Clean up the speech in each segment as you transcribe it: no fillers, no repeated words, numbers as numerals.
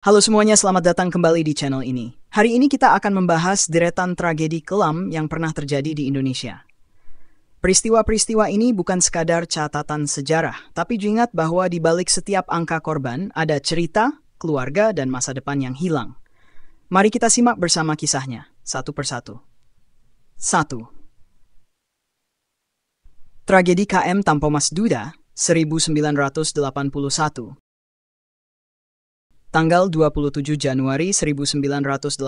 Halo semuanya, selamat datang kembali di channel ini. Hari ini kita akan membahas deretan tragedi kelam yang pernah terjadi di Indonesia. Peristiwa-peristiwa ini bukan sekadar catatan sejarah, tapi juga ingat bahwa di balik setiap angka korban ada cerita, keluarga, dan masa depan yang hilang. Mari kita simak bersama kisahnya, satu persatu. 1. Tragedi KM Tampomas Duda, 1981. Tanggal 27 Januari 1981,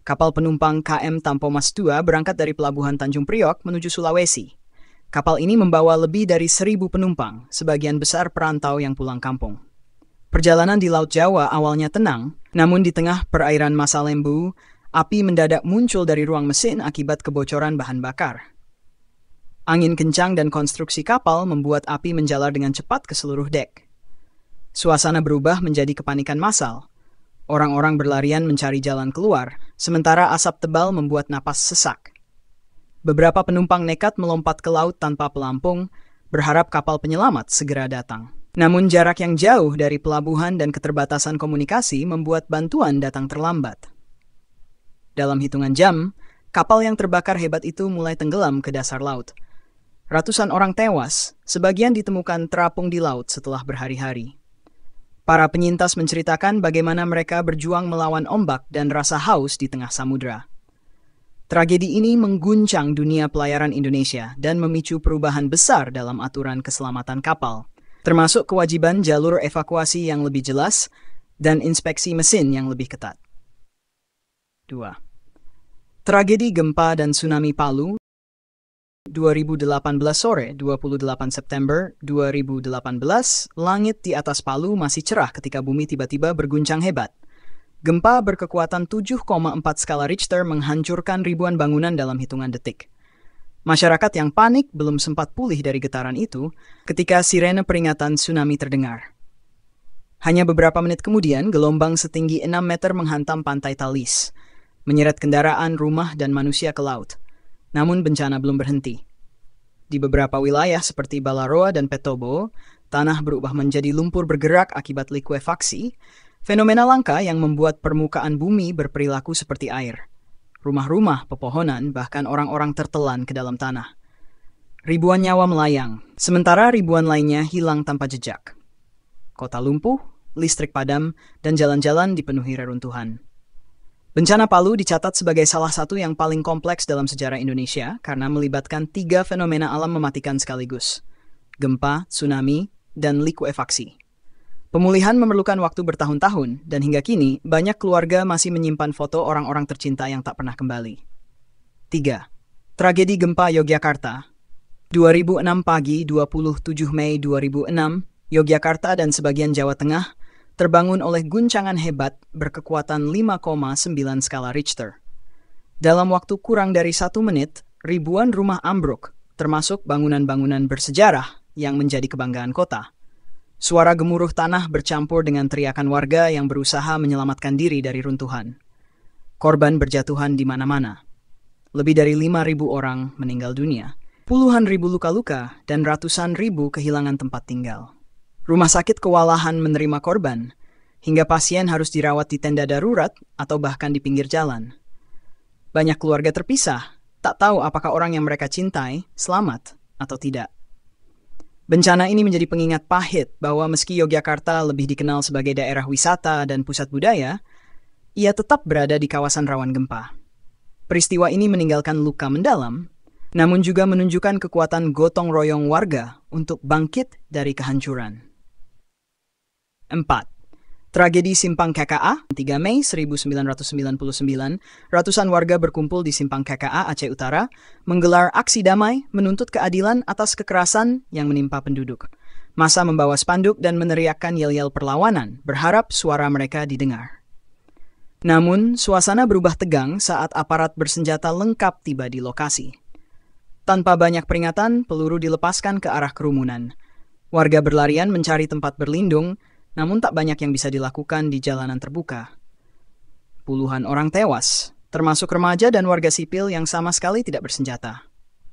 kapal penumpang KM Tampomas II berangkat dari Pelabuhan Tanjung Priok menuju Sulawesi. Kapal ini membawa lebih dari 1.000 penumpang, sebagian besar perantau yang pulang kampung. Perjalanan di Laut Jawa awalnya tenang, namun di tengah perairan Masalembu, api mendadak muncul dari ruang mesin akibat kebocoran bahan bakar. Angin kencang dan konstruksi kapal membuat api menjalar dengan cepat ke seluruh dek. Suasana berubah menjadi kepanikan massal. Orang-orang berlarian mencari jalan keluar, sementara asap tebal membuat napas sesak. Beberapa penumpang nekat melompat ke laut tanpa pelampung, berharap kapal penyelamat segera datang. Namun jarak yang jauh dari pelabuhan dan keterbatasan komunikasi membuat bantuan datang terlambat. Dalam hitungan jam, kapal yang terbakar hebat itu mulai tenggelam ke dasar laut. Ratusan orang tewas, sebagian ditemukan terapung di laut setelah berhari-hari. Para penyintas menceritakan bagaimana mereka berjuang melawan ombak dan rasa haus di tengah samudera. Tragedi ini mengguncang dunia pelayaran Indonesia dan memicu perubahan besar dalam aturan keselamatan kapal, termasuk kewajiban jalur evakuasi yang lebih jelas dan inspeksi mesin yang lebih ketat. 2. Tragedi gempa dan tsunami Palu 2018 sore, 28 September 2018, langit di atas Palu masih cerah ketika bumi tiba-tiba berguncang hebat. Gempa berkekuatan 7,4 skala Richter menghancurkan ribuan bangunan dalam hitungan detik. Masyarakat yang panik belum sempat pulih dari getaran itu ketika sirene peringatan tsunami terdengar. Hanya beberapa menit kemudian, gelombang setinggi 6 meter menghantam pantai Talis, menyeret kendaraan, rumah, dan manusia ke laut. Namun bencana belum berhenti. Di beberapa wilayah seperti Balaroa dan Petobo, tanah berubah menjadi lumpur bergerak akibat likuefaksi, fenomena langka yang membuat permukaan bumi berperilaku seperti air. Rumah-rumah, pepohonan, bahkan orang-orang tertelan ke dalam tanah. Ribuan nyawa melayang, sementara ribuan lainnya hilang tanpa jejak. Kota lumpuh, listrik padam, dan jalan-jalan dipenuhi reruntuhan. Bencana Palu dicatat sebagai salah satu yang paling kompleks dalam sejarah Indonesia karena melibatkan 3 fenomena alam mematikan sekaligus: gempa, tsunami, dan likuefaksi. Pemulihan memerlukan waktu bertahun-tahun, dan hingga kini banyak keluarga masih menyimpan foto orang-orang tercinta yang tak pernah kembali. 3. Tragedi gempa Yogyakarta 2006 pagi 27 Mei 2006, Yogyakarta dan sebagian Jawa Tengah terbangun oleh guncangan hebat berkekuatan 5,9 skala Richter. Dalam waktu kurang dari 1 menit, ribuan rumah ambruk, termasuk bangunan-bangunan bersejarah yang menjadi kebanggaan kota. Suara gemuruh tanah bercampur dengan teriakan warga yang berusaha menyelamatkan diri dari runtuhan. Korban berjatuhan di mana-mana. Lebih dari 5.000 orang meninggal dunia, puluhan ribu luka-luka, dan ratusan ribu kehilangan tempat tinggal. Rumah sakit kewalahan menerima korban, hingga pasien harus dirawat di tenda darurat atau bahkan di pinggir jalan. Banyak keluarga terpisah, tak tahu apakah orang yang mereka cintai selamat atau tidak. Bencana ini menjadi pengingat pahit bahwa meski Yogyakarta lebih dikenal sebagai daerah wisata dan pusat budaya, ia tetap berada di kawasan rawan gempa. Peristiwa ini meninggalkan luka mendalam, namun juga menunjukkan kekuatan gotong royong warga untuk bangkit dari kehancuran. 4. Tragedi Simpang KKA 3 Mei 1999, ratusan warga berkumpul di Simpang KKA Aceh Utara menggelar aksi damai menuntut keadilan atas kekerasan yang menimpa penduduk. Massa membawa spanduk dan meneriakkan yel-yel perlawanan, berharap suara mereka didengar. Namun, suasana berubah tegang saat aparat bersenjata lengkap tiba di lokasi. Tanpa banyak peringatan, peluru dilepaskan ke arah kerumunan. Warga berlarian mencari tempat berlindung, namun tak banyak yang bisa dilakukan di jalanan terbuka. Puluhan orang tewas, termasuk remaja dan warga sipil yang sama sekali tidak bersenjata.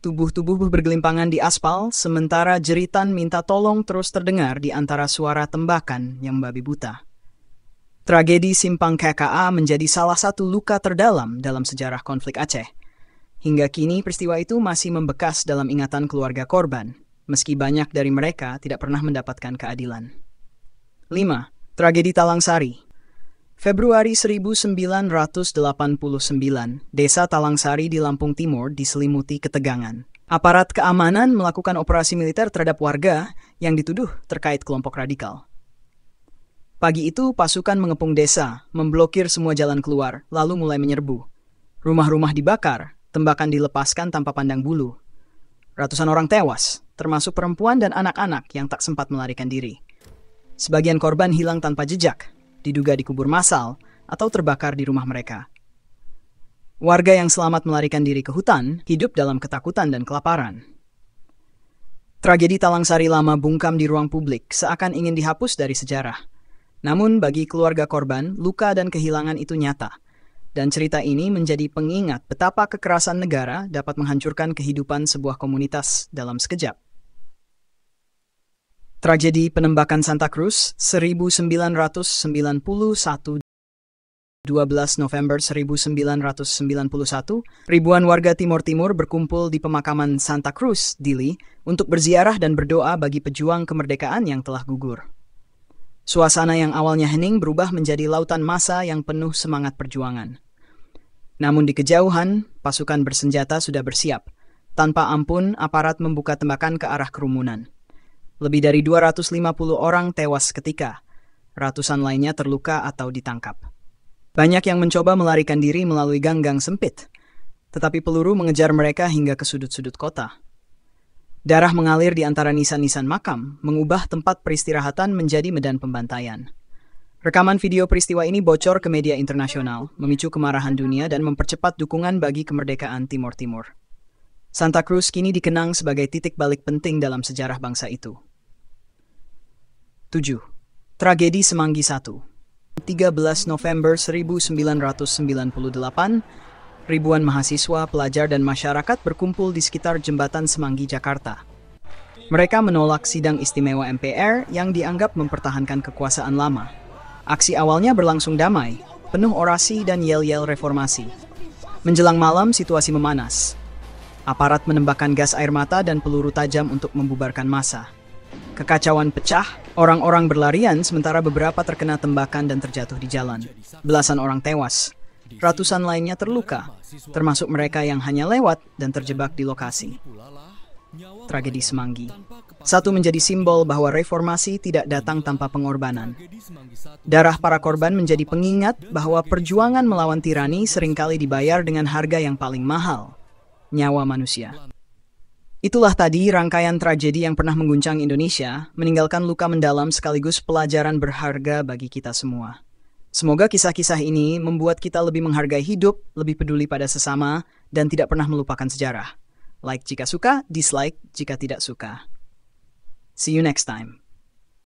Tubuh-tubuh bergelimpangan di aspal, sementara jeritan minta tolong terus terdengar di antara suara tembakan yang membabi buta. Tragedi Simpang KKA menjadi salah satu luka terdalam dalam sejarah konflik Aceh. Hingga kini peristiwa itu masih membekas dalam ingatan keluarga korban, meski banyak dari mereka tidak pernah mendapatkan keadilan. 5. Tragedi Talang Sari. Februari 1989, Desa Talang Sari di Lampung Timur diselimuti ketegangan. Aparat keamanan melakukan operasi militer terhadap warga yang dituduh terkait kelompok radikal. Pagi itu, pasukan mengepung desa, memblokir semua jalan keluar, lalu mulai menyerbu. Rumah-rumah dibakar, tembakan dilepaskan tanpa pandang bulu. Ratusan orang tewas, termasuk perempuan dan anak-anak yang tak sempat melarikan diri. Sebagian korban hilang tanpa jejak, diduga dikubur massal atau terbakar di rumah mereka. Warga yang selamat melarikan diri ke hutan hidup dalam ketakutan dan kelaparan. Tragedi Talang Sari lama bungkam di ruang publik, seakan ingin dihapus dari sejarah. Namun bagi keluarga korban, luka dan kehilangan itu nyata. Dan cerita ini menjadi pengingat betapa kekerasan negara dapat menghancurkan kehidupan sebuah komunitas dalam sekejap. Tragedi Penembakan Santa Cruz 1991. 12 November 1991, ribuan warga Timor Timur berkumpul di pemakaman Santa Cruz, Dili, untuk berziarah dan berdoa bagi pejuang kemerdekaan yang telah gugur. Suasana yang awalnya hening berubah menjadi lautan massa yang penuh semangat perjuangan. Namun di kejauhan, pasukan bersenjata sudah bersiap. Tanpa ampun, aparat membuka tembakan ke arah kerumunan. Lebih dari 250 orang tewas seketika. Ratusan lainnya terluka atau ditangkap. Banyak yang mencoba melarikan diri melalui gang-gang sempit, tetapi peluru mengejar mereka hingga ke sudut-sudut kota. Darah mengalir di antara nisan-nisan makam, mengubah tempat peristirahatan menjadi medan pembantaian. Rekaman video peristiwa ini bocor ke media internasional, memicu kemarahan dunia dan mempercepat dukungan bagi kemerdekaan Timor Timur. Santa Cruz kini dikenang sebagai titik balik penting dalam sejarah bangsa itu. 7. Tragedi Semanggi I. 13 November 1998, ribuan mahasiswa, pelajar, dan masyarakat berkumpul di sekitar Jembatan Semanggi, Jakarta. Mereka menolak sidang istimewa MPR yang dianggap mempertahankan kekuasaan lama. Aksi awalnya berlangsung damai, penuh orasi dan yel-yel reformasi. Menjelang malam, situasi memanas. Aparat menembakkan gas air mata dan peluru tajam untuk membubarkan massa. Kekacauan pecah, orang-orang berlarian sementara beberapa terkena tembakan dan terjatuh di jalan. Belasan orang tewas, ratusan lainnya terluka, termasuk mereka yang hanya lewat dan terjebak di lokasi. Tragedi Semanggi. Satu menjadi simbol bahwa reformasi tidak datang tanpa pengorbanan. Darah para korban menjadi pengingat bahwa perjuangan melawan tirani seringkali dibayar dengan harga yang paling mahal, nyawa manusia. Itulah tadi rangkaian tragedi yang pernah mengguncang Indonesia, meninggalkan luka mendalam sekaligus pelajaran berharga bagi kita semua. Semoga kisah-kisah ini membuat kita lebih menghargai hidup, lebih peduli pada sesama, dan tidak pernah melupakan sejarah. Like jika suka, dislike jika tidak suka. See you next time.